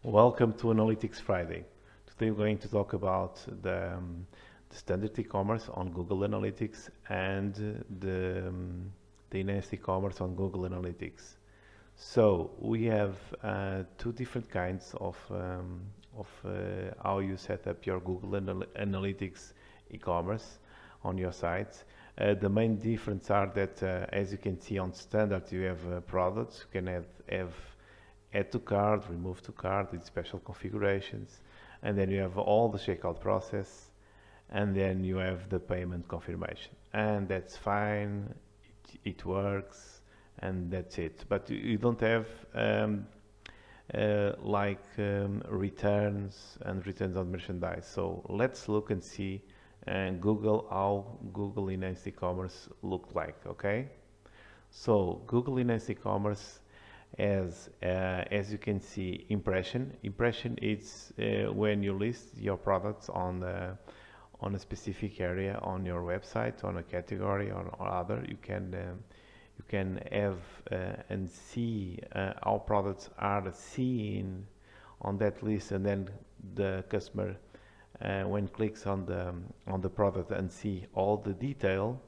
Welcome to Analytics Friday. Today we're going to talk about the standard e-commerce on Google Analytics and the enhanced e-commerce on Google Analytics. So we have two different kinds of how you set up your Google Analytics e-commerce on your site. The main difference are that, as you can see on standard, you have products. You can have add to cart, remove to cart with special configurations, and then you have all the checkout process, and then you have the payment confirmation, and that's fine. It works, and that's it. But you don't have returns and returns on merchandise. So let's look and see Google how Google Enhanced E-commerce look like. Okay, so Google Enhanced E-commerce as you can see, impression is when you list your products on a specific area on your website, on a category or other. You can have and see how products are seen on that list, and then the customer when clicks on the product and see all the detail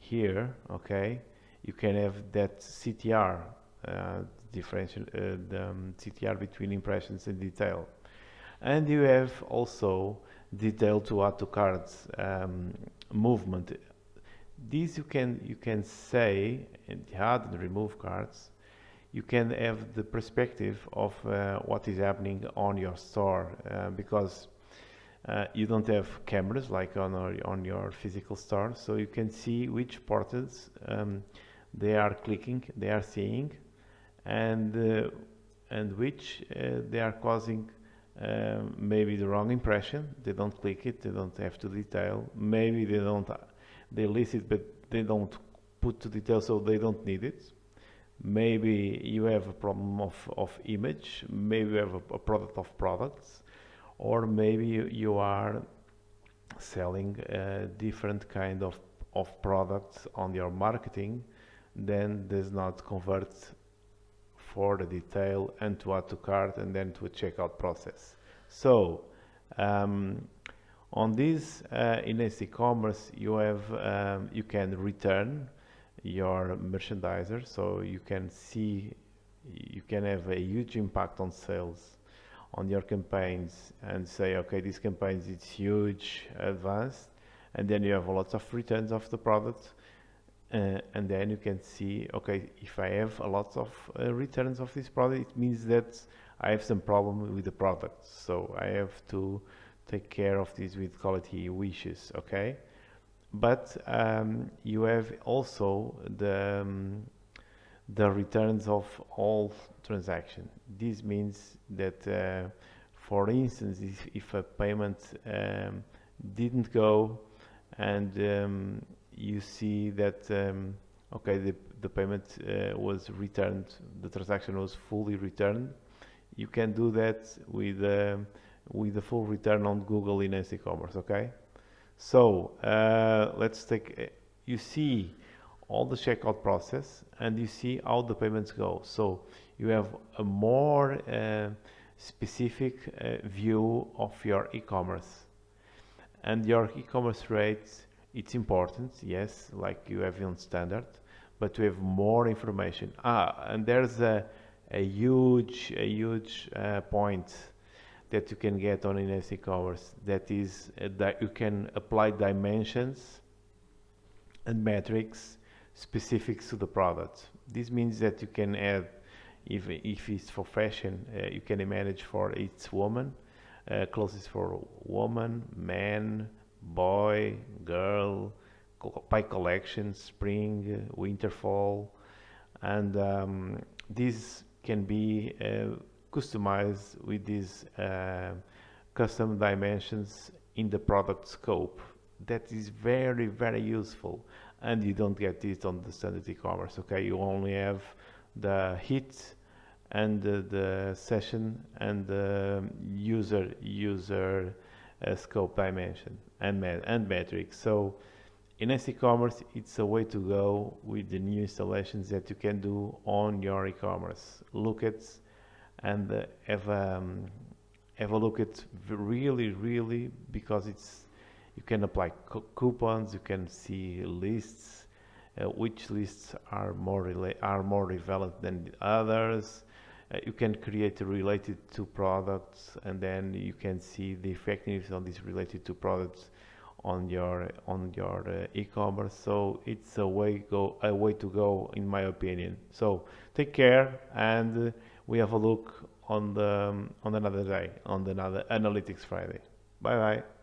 here. Okay, you can have that CTR, differential the CTR between impressions and detail, and you have also detail to add to carts movement. These you can say in add and remove carts. You can have the perspective of what is happening on your store because you don't have cameras like on your physical store, so you can see which portals they are clicking, they are seeing, and which they are causing maybe the wrong impression. They don't click it, they don't have to detail. Maybe they list it, but they don't put to detail, so they don't need it. Maybe you have a problem of image. Maybe you have a product of products, or maybe you are selling a different kind of products on your marketing, then does not convert for the detail and to add to cart and then to a checkout process. So on this in e-commerce you have you can return your merchandiser, so you can see you can have a huge impact on sales on your campaigns and say, okay, these campaigns it's huge, advanced, and then you have lots of returns of the product. And then you can see, okay, if I have a lot of returns of this product, it means that I have some problem with the product. So I have to take care of this with quality wishes, okay? But you have also the returns of all transaction. This means that, for instance, if a payment didn't go and you see that okay, the payment was returned, the transaction was fully returned, you can do that with the full return on Google Enhanced E-commerce. Okay, so let's take you see all the checkout process and you see how the payments go, so you have a more specific view of your e-commerce. And your e-commerce rates, it's important, yes, like you have in standard, but to have more information. And there's a huge point that you can get on enhanced e-commerce. That is that you can apply dimensions and metrics specifics to the product. This means that you can add, if it's for fashion, you can manage for each woman, clothes for woman, man, boy, girl, by collection, spring, winter, fall, and these can be customized with these custom dimensions in the product scope. That is very useful, and you don't get this on the standard e-commerce. Okay, you only have the hit and the session and the user scope dimension and metrics. So in e-commerce, it's a way to go with the new installations that you can do on your e-commerce. Look at and have a look at really, because it's, you can apply coupons, you can see lists, which lists are more relevant than the others. You can create related to products, and then you can see the effectiveness on these related to products on your e-commerce. So it's a way to go, in my opinion. So take care, and we have a look on another day, on another Analytics Friday. Bye bye.